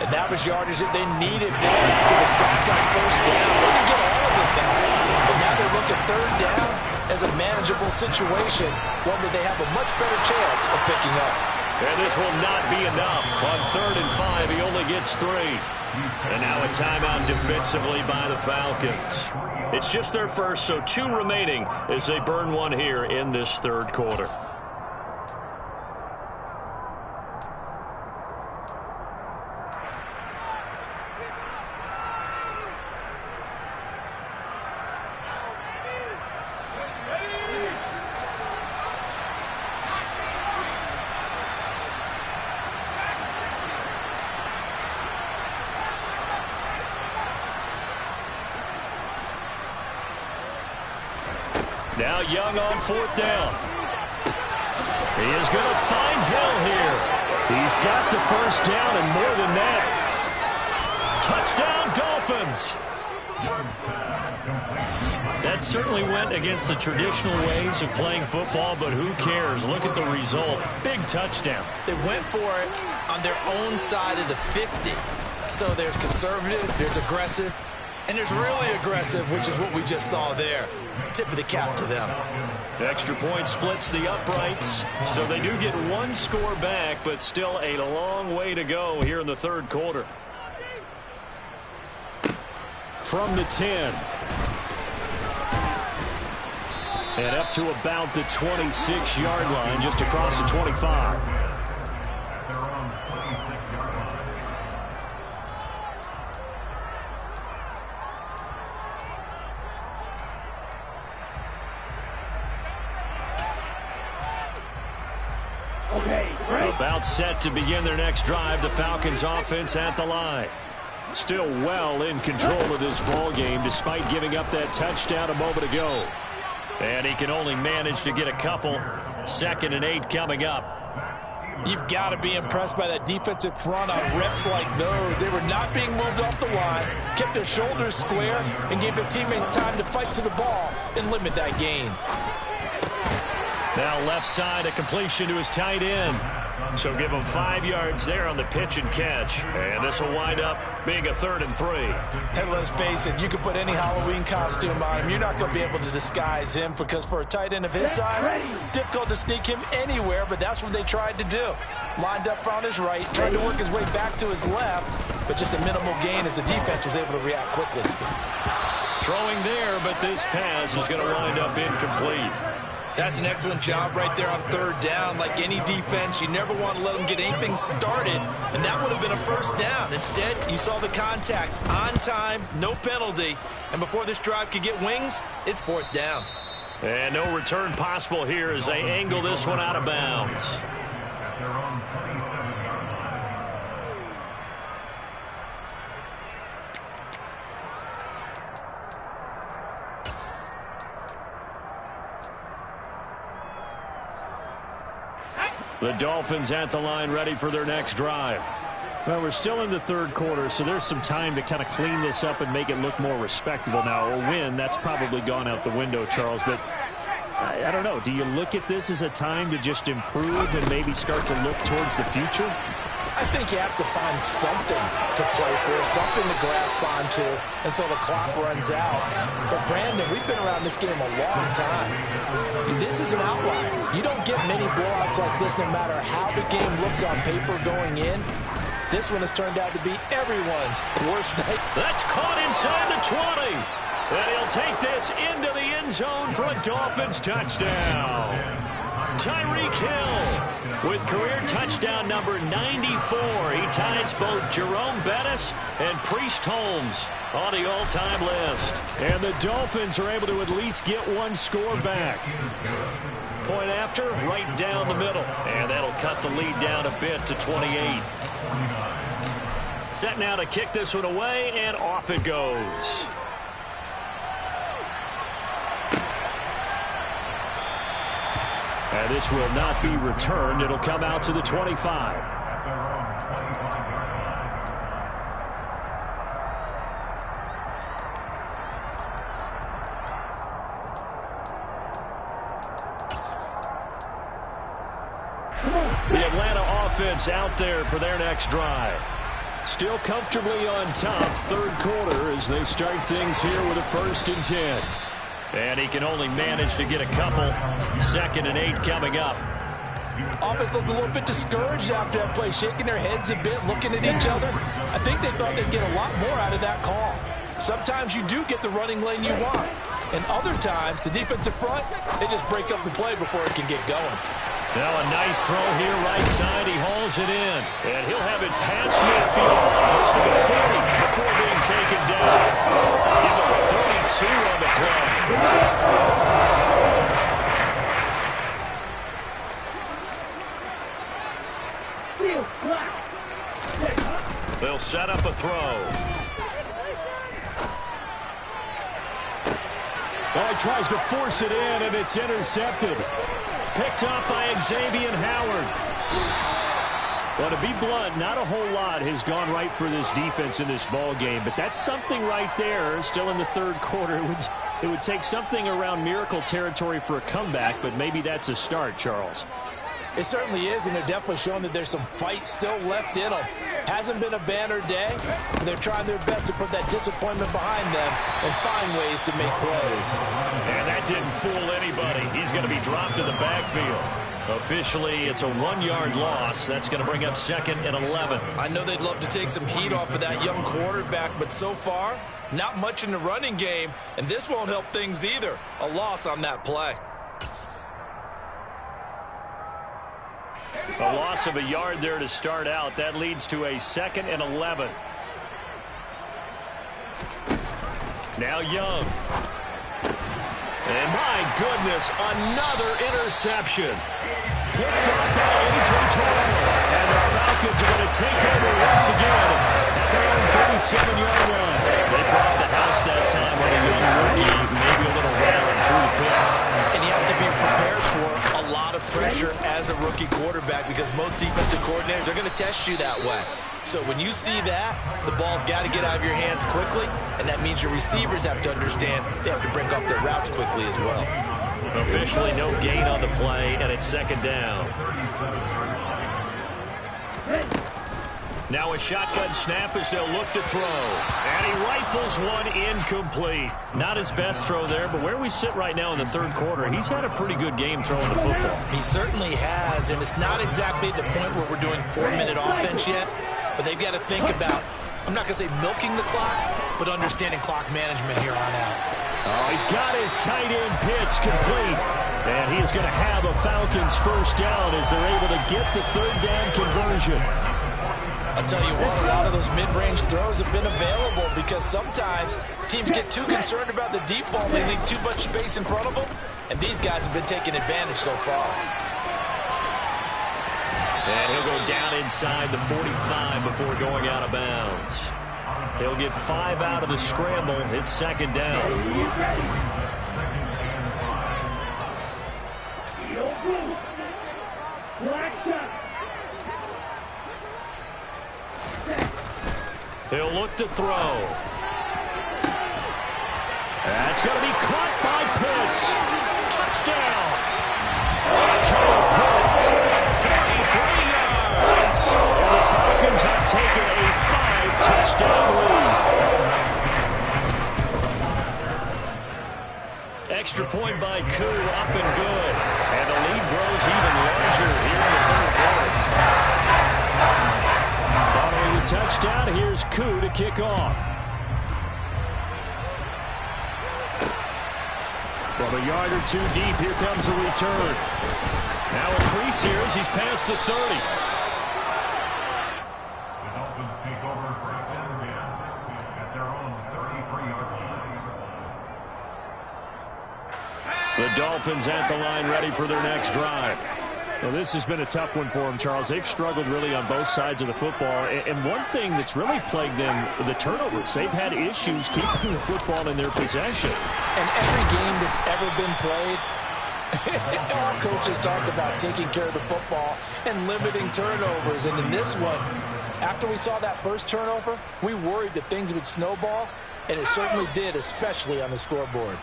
And that was yardage that they needed there for the sack on first down. They didn't get all of it back. But now they look at 3rd down as a manageable situation, one that they have a much better chance of picking up. And this will not be enough. On 3rd and 5, he only gets 3. And now a timeout defensively by the Falcons. It's just their first, so 2 remaining as they burn one here in this third quarter. Now Young on 4th down. He is going to find Hill here. He's got the first down and more than that. Touchdown, Dolphins. That certainly went against the traditional ways of playing football, but who cares? Look at the result. Big touchdown. They went for it on their own side of the 50. So there's conservative, there's aggressive, and there's really aggressive, which is what we just saw there. Tip of the cap to them. Extra point splits the uprights, so they do get 1 score back, but still a long way to go here in the third quarter. From the 10. And up to about the 26-yard line, just across the 25. They're on 26-yard line. About set to begin their next drive, the Falcons offense at the line. Still well in control of this ball game despite giving up that touchdown a moment ago. And he can only manage to get a couple. 2nd and 8 coming up. You've got to be impressed by that defensive front on reps like those. They were not being moved off the line, kept their shoulders square, and gave their teammates time to fight to the ball and limit that gain. Now left side, a completion to his tight end. So give them 5 yards there on the pitch and catch. And this will wind up being a 3rd and 3. Hey, let's face it, you can put any Halloween costume on him. You're not going to be able to disguise him because for a tight end of his size, difficult to sneak him anywhere, but that's what they tried to do. Lined up on his right, tried to work his way back to his left, but just a minimal gain as the defense was able to react quickly. Throwing there, but this pass is going to wind up incomplete. That's an excellent job right there on 3rd down. Like any defense, you never want to let them get anything started, and that would have been a 1st down. Instead, you saw the contact on time, no penalty, and before this drive could get wings, it's 4th down. And no return possible here as they angle this one out of bounds. At their own 27-yard line. The Dolphins at the line ready for their next drive. Well, we're still in the 3rd quarter, so there's some time to kind of clean this up and make it look more respectable. Now, a win, that's probably gone out the window, Charles, but I don't know. Do you look at this as a time to just improve and maybe start to look towards the future? I think you have to find something to play for, something to grasp onto until the clock runs out. But, Brandon, we've been around this game a long time. This is an outlier. You don't get many blowouts like this no matter how the game looks on paper going in. This one has turned out to be everyone's worst night. That's caught inside the 20. And he'll take this into the end zone for a Dolphins touchdown. Tyreek Hill with career touchdown number 94. He ties both Jerome Bettis and Priest Holmes on the all-time list. And the Dolphins are able to at least get one score back. Point after, right down the middle. And that'll cut the lead down a bit to 28. Set now to kick this one away, and off it goes. And this will not be returned. It'll come out to the 25. At their own 25-yard line. The Atlanta offense out there for their next drive. Still comfortably on top, 3rd quarter as they start things here with a 1st and 10. And he can only manage to get a couple. 2nd and 8 coming up. Offense looked a little bit discouraged after that play, shaking their heads a bit, looking at each other. I think they thought they'd get a lot more out of that call. Sometimes you do get the running lane you want. And other times, the defensive front, they just break up the play before it can get going. Now a nice throw here right side. He hauls it in. And he'll have it past midfield. Close to the 40 before being taken down. Give him 32 on the play. They'll set up a throw. Oh, he tries to force it in, and it's intercepted. Picked up by Xavier Howard. Well, to be blunt, not a whole lot has gone right for this defense in this ball game, but that's something right there. Still in the 3rd quarter. It would take something around miracle territory for a comeback, but maybe that's a start, Charles. It certainly is, and they're definitely showing that there's some fight still left in them. Hasn't been a banner day, but they're trying their best to put that disappointment behind them and find ways to make plays. And that didn't fool anybody. He's going to be dropped in the backfield. Officially, it's a 1-yard loss. That's going to bring up 2nd and 11. I know they'd love to take some heat off of that young quarterback, but so far, not much in the running game, and this won't help things either. A loss on that play. A loss of a yard there to start out. That leads to a 2nd and 11. Now Young. And my goodness, another interception. Picked up by A.J. Terrell. And the Falcons are going to take over once again at their own 37-yard line. They brought the house that time with a young rookie, maybe a little rattling through the pick. And you have to be prepared for a lot of pressure as a rookie quarterback because most defensive coordinators are going to test you that way. So when you see that, the ball's got to get out of your hands quickly, and that means your receivers have to understand they have to break off their routes quickly as well. Officially no gain on the play, and it's 2nd down. Now a shotgun snap as they'll look to throw. And he rifles one incomplete. Not his best throw there, but where we sit right now in the third quarter, he's had a pretty good game throwing the football. He certainly has, and it's not exactly at the point where we're doing 4-minute offense yet, but they've got to think about, I'm not going to say milking the clock, but understanding clock management here on out. Oh, he's got his tight end pitch complete. And he is going to have a Falcons first down as they're able to get the third down conversion. I'll tell you what, a lot of those mid-range throws have been available because sometimes teams get too concerned about the deep ball. They leave too much space in front of them, and these guys have been taking advantage so far. And he'll go down inside the 45 before going out of bounds. He'll get 5 out of the scramble. It's second down. He'll look to throw. That's going to be caught by Pitts. Touchdown. Kyle Pitts, 33 yards. And the Falcons have taken a 5-touchdown lead. Extra point by Koo, up and good. And the lead grows even larger here in the third quarter. Following the touchdown, here's Koo to kick off. From a yard or two deep, here comes a return. Now a crease here as he's past the 30. The Dolphins take over first and 10 at their own 33-yard line. The Dolphins at the line ready for their next drive. Well, this has been a tough one for them, Charles. They've struggled really on both sides of the football. And one thing that's really plagued them, the turnovers. They've had issues keeping the football in their possession. And every game that's ever been played, our coaches talk about taking care of the football and limiting turnovers. And in this one, after we saw that first turnover, we worried that things would snowball, and it certainly did, especially on the scoreboard.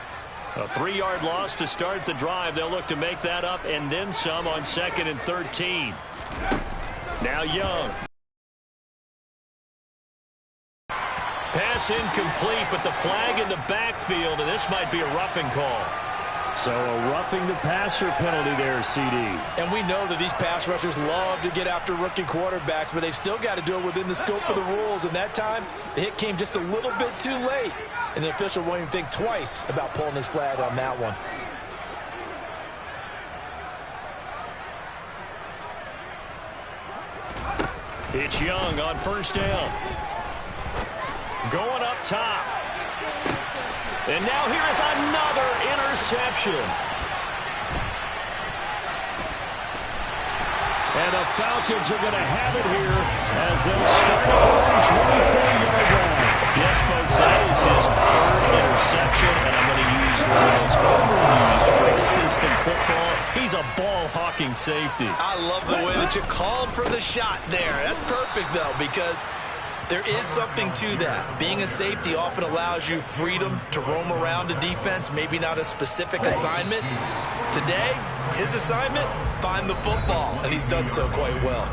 A 3-yard loss to start the drive. They'll look to make that up and then some on 2nd and 13. Now Young. Pass incomplete, but the flag in the backfield, and this might be a roughing call. So a roughing the passer penalty there, CD. And we know that these pass rushers love to get after rookie quarterbacks, but they've still got to do it within the scope of the rules. And that time, the hit came just a little bit too late. And the official won't even think twice about pulling his flag on that one. It's Young on first down. Going up top. And now here is another interception. And the Falcons are going to have it here as they'll start at their own 24-yard line. Yes, folks, that is his 3rd interception, and I'm going to use one of those overused phrases in football. He's a ball-hawking safety. I love the way that you called for the shot there. That's perfect, though, because there is something to that. Being a safety often allows you freedom to roam around a defense, maybe not a specific assignment. Today, his assignment, find the football, and he's done so quite well.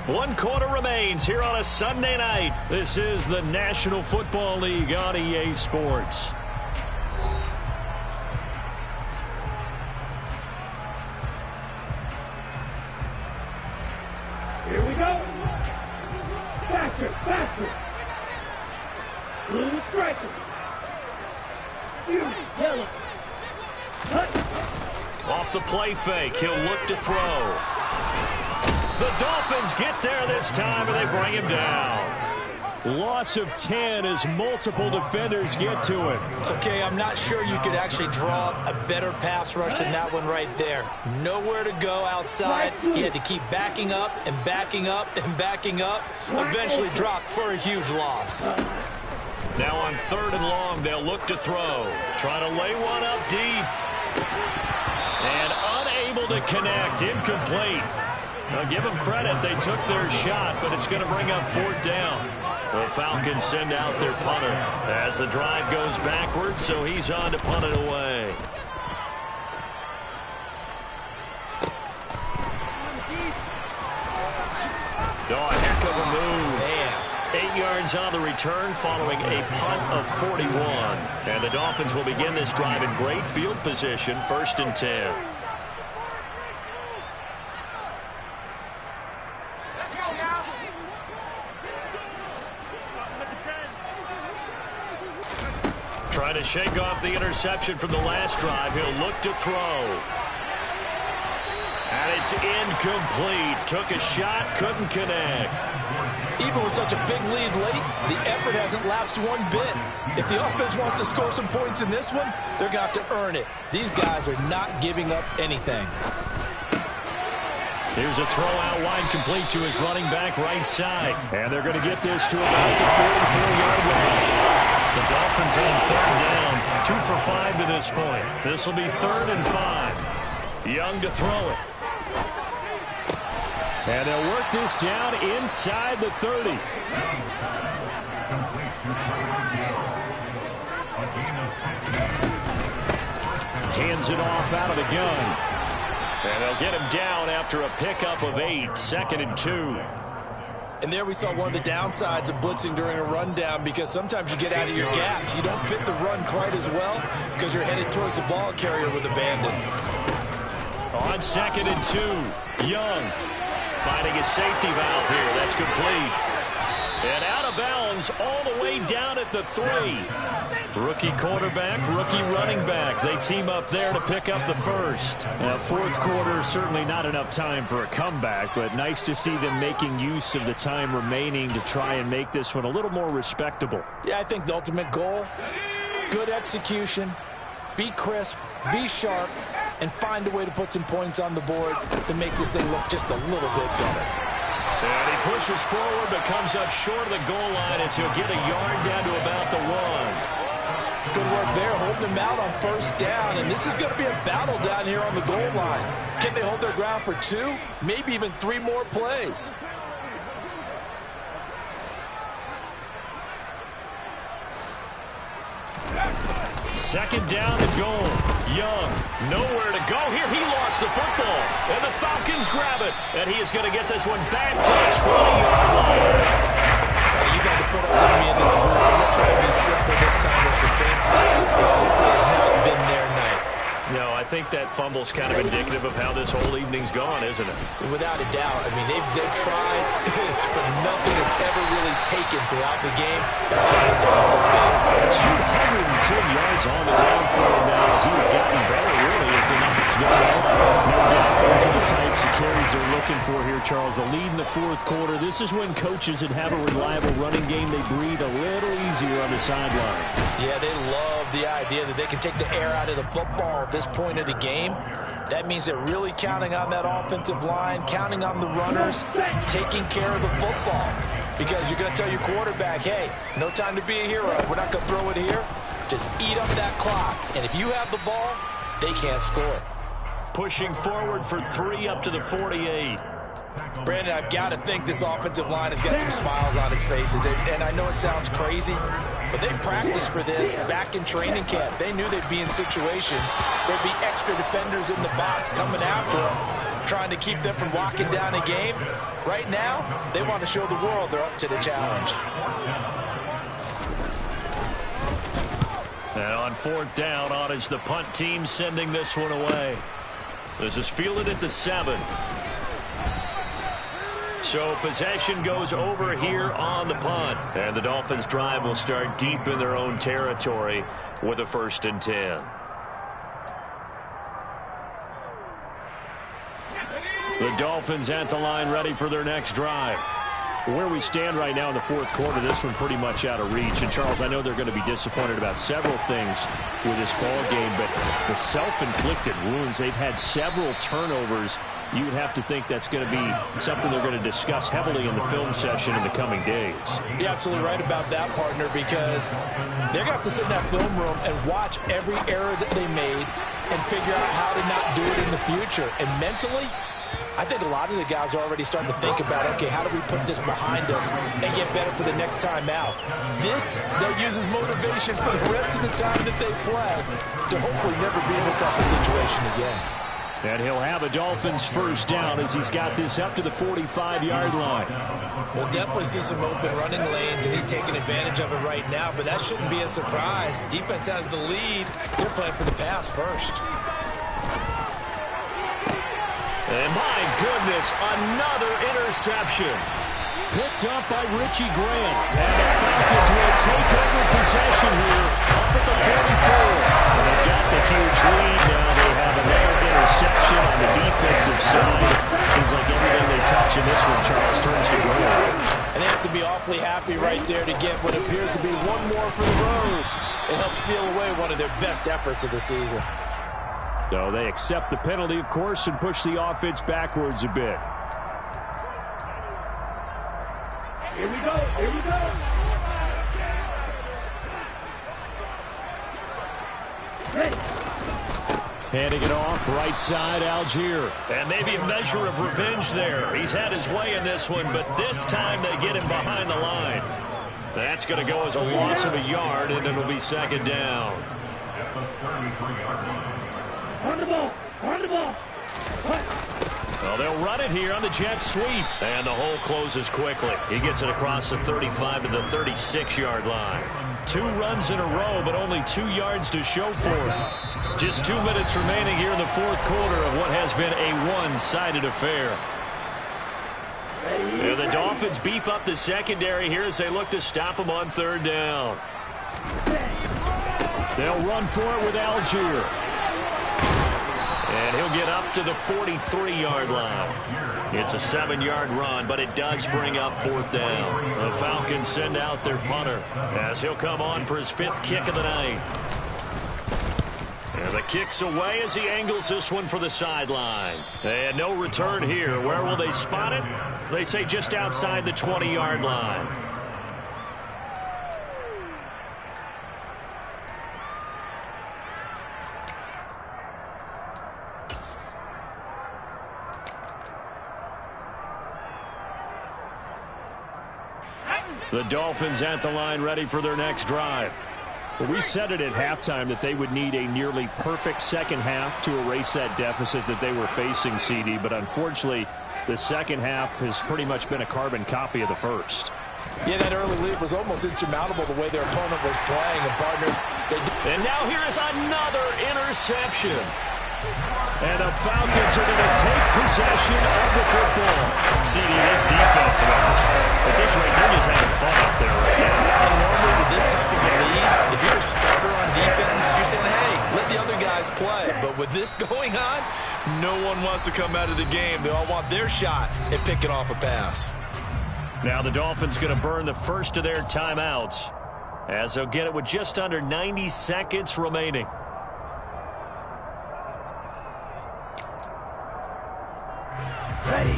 1 quarter remains here on a Sunday night. This is the National Football League on EA Sports. Here we go. Faster, faster. Blue striker. You, yellow. Cut. Off the play fake, he'll look to throw. The Dolphins get there this time, and they bring him down. Loss of 10 as multiple defenders get to him. Okay, I'm not sure you could actually draw up a better pass rush than that one right there. Nowhere to go outside. He had to keep backing up and backing up and backing up. Eventually dropped for a huge loss. Now on 3rd and long, they'll look to throw. Trying to lay one up deep. And unable to connect. Incomplete. Now give them credit. They took their shot, but it's going to bring up 4th down. The Falcons send out their punter as the drive goes backwards, so he's on to punt it away. Oh, a heck of a move. Man. 8 yards on the return following a punt of 41. And the Dolphins will begin this drive in great field position, 1st and 10. Trying to shake off the interception from the last drive. He'll look to throw. And it's incomplete. Took a shot, couldn't connect. Even with such a big lead late, the effort hasn't lapsed one bit. If the offense wants to score some points in this one, they're going to have to earn it. These guys are not giving up anything. Here's a throw out wide, complete to his running back right side. And they're going to get this to about the 44-yard line. The Dolphins on 3rd down, 2 for 5 to this point. This will be 3rd and 5. Young to throw it. And they'll work this down inside the 30. Hands it off out of the gun. And they'll get him down after a pickup of 8, 2nd and 2. And there we saw one of the downsides of blitzing during a rundown, because sometimes you get out of your gaps. You don't fit the run quite as well because you're headed towards the ball carrier with abandon. On 2nd and 2, Young finding a safety valve here. That's complete. And out of bounds all the way down at the 3. Rookie quarterback, rookie running back. They team up there to pick up the first. Fourth quarter, certainly not enough time for a comeback, but nice to see them making use of the time remaining to try and make this one a little more respectable. Yeah, I think the ultimate goal, good execution, be crisp, be sharp, and find a way to put some points on the board to make this thing look just a little bit better. And he pushes forward but comes up short of the goal line as he'll get a yard down to about the 1. Good work there, holding them out on 1st down, and this is going to be a battle down here on the goal line. Can they hold their ground for 2, maybe even 3 more plays? Second down and goal. Young, nowhere to go here. He lost the football, and the Falcons grab it, and he is going to get this one back to the 20-yard line. You got to put up with me in this booth. I'm going to try to be simple this time. It's succinct. It simply has not been their night. No, I think that fumble's kind of indicative of how this whole evening's gone, isn't it? Without a doubt. I mean, they've tried, but nothing has ever really taken throughout the game. That's why they're doing so big. 210 yards on the ground for him now as he has gotten better, really, as the nights go on. No doubt those are the types of carries they're looking for here, Charles. The lead in the fourth quarter. This is when coaches that have a reliable running game, they breathe a little easier on the sideline. Yeah, they love the idea that they can take the air out of the football at this point of the game. That means they're really counting on that offensive line, counting on the runners, taking care of the football. Because you're going to tell your quarterback, hey, no time to be a hero. We're not going to throw it here. Just eat up that clock. And if you have the ball, they can't score. Pushing forward for 3 up to the 48. Brandon, I've got to think this offensive line has got some smiles on its faces. And I know it sounds crazy, but they practiced for this back in training camp. They knew they'd be in situations where there'd be extra defenders in the box coming after them, trying to keep them from locking down a game. Right now, they want to show the world they're up to the challenge. And on 4th down, on is the punt team sending this one away. This is fielded at the 7. So possession goes over here on the punt. And the Dolphins drive will start deep in their own territory with a 1st and 10. The Dolphins at the line ready for their next drive. Where we stand right now in the fourth quarter, this one pretty much out of reach. And, Charles, I know they're going to be disappointed about several things with this ball game, but the self-inflicted wounds, they've had several turnovers. You would have to think that's going to be something they're going to discuss heavily in the film session in the coming days. You're absolutely right about that, partner, because they're going to have to sit in that film room and watch every error that they made and figure out how to not do it in the future. And mentally, I think a lot of the guys are already starting to think about, okay, how do we put this behind us and get better for the next time out? This, they'll use as motivation for the rest of the time that they play to hopefully never be in this type of situation again. And he'll have a Dolphins first down as he's got this up to the 45-yard line. We'll definitely see some open running lanes, and he's taking advantage of it right now, but that shouldn't be a surprise. Defense has the lead. They're playing for the pass first. And my goodness, another interception. Picked up by Richie Grant. And the Falcons will take over possession here up at the 44. And they've got the huge lead now. They have another interception on the defensive side. Seems like everything they touch in this one, Charles, turns to gold. And they have to be awfully happy right there to get what appears to be one more for the road. It helps seal away one of their best efforts of the season. So they accept the penalty, of course, and push the offense backwards a bit. Here we go. Here we go. Ready. Handing it off, right side, Algier. And maybe a measure of revenge there. He's had his way in this one, but this time they get him behind the line. That's going to go as a loss of a yard, and it'll be second down. On the ball. On the ball. Well, they'll run it here on the jet sweep. And the hole closes quickly. He gets it across the 35 to the 36-yard line. 2 runs in a row, but only 2 yards to show for it. Just 2 minutes remaining here in the fourth quarter of what has been a one-sided affair. And the Dolphins beef up the secondary here as they look to stop them on third down. They'll run for it with Algier. And he'll get up to the 43-yard line. It's a 7-yard run, but it does bring up fourth down. The Falcons send out their punter as he'll come on for his 5th kick of the night. And the kick's away as he angles this one for the sideline. And no return here. Where will they spot it? They say just outside the 20-yard line. The Dolphins at the line ready for their next drive. Well, we said it at halftime that they would need a nearly perfect second half to erase that deficit that they were facing, CD, but unfortunately the second half has pretty much been a carbon copy of the first. Yeah, that early lead was almost insurmountable the way their opponent was playing. And partner, and now here is another interception. And the Falcons are going to take possession of the football. CD, this defense, at this rate, they're just having fun out there right now. And normally with this type of a lead, if you're a starter on defense, you're saying, hey, let the other guys play. But with this going on, no one wants to come out of the game. They all want their shot at picking off a pass. Now the Dolphins going to burn the first of their timeouts as they'll get it with just under 90 seconds remaining. Ready.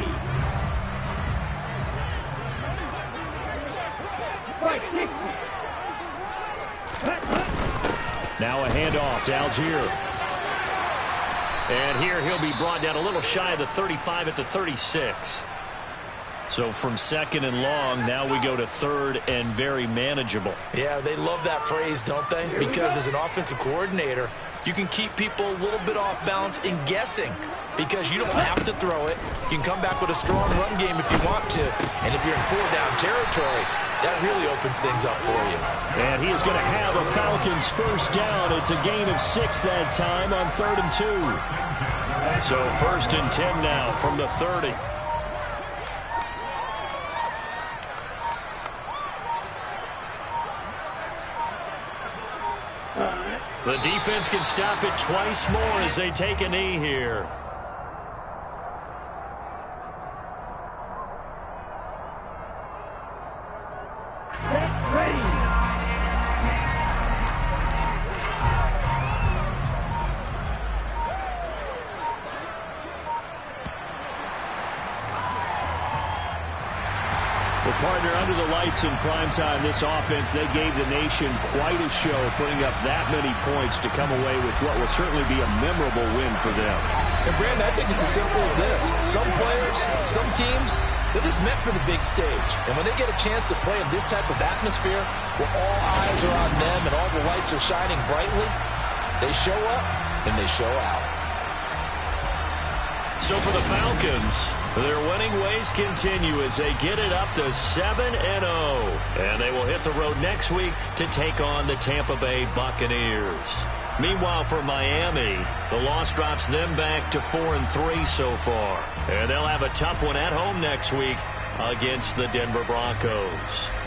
Now a handoff to Algier. And here he'll be brought down a little shy of the 35 at the 36. So from second and long, now we go to third and very manageable. Yeah, they love that phrase, don't they? Because as an offensive coordinator, you can keep people a little bit off balance and guessing because you don't have to throw it. You can come back with a strong run game if you want to. And if you're in 4-down territory, that really opens things up for you. And he is going to have a Falcons first down. It's a gain of 6 that time on 3rd and 2. So 1st and 10 now from the 30. The defense can stop it twice more as they take a knee here. Well, partner, under the lights in primetime, this offense, they gave the nation quite a show, putting up that many points to come away with what will certainly be a memorable win for them. And, Brandon, I think it's as simple as this. Some players, some teams, they're just meant for the big stage. And when they get a chance to play in this type of atmosphere, where all eyes are on them and all the lights are shining brightly, they show up and they show out. So for the Falcons, their winning ways continue as they get it up to 7-0. And they will hit the road next week to take on the Tampa Bay Buccaneers. Meanwhile, for Miami, the loss drops them back to 4-3 so far. And they'll have a tough one at home next week against the Denver Broncos.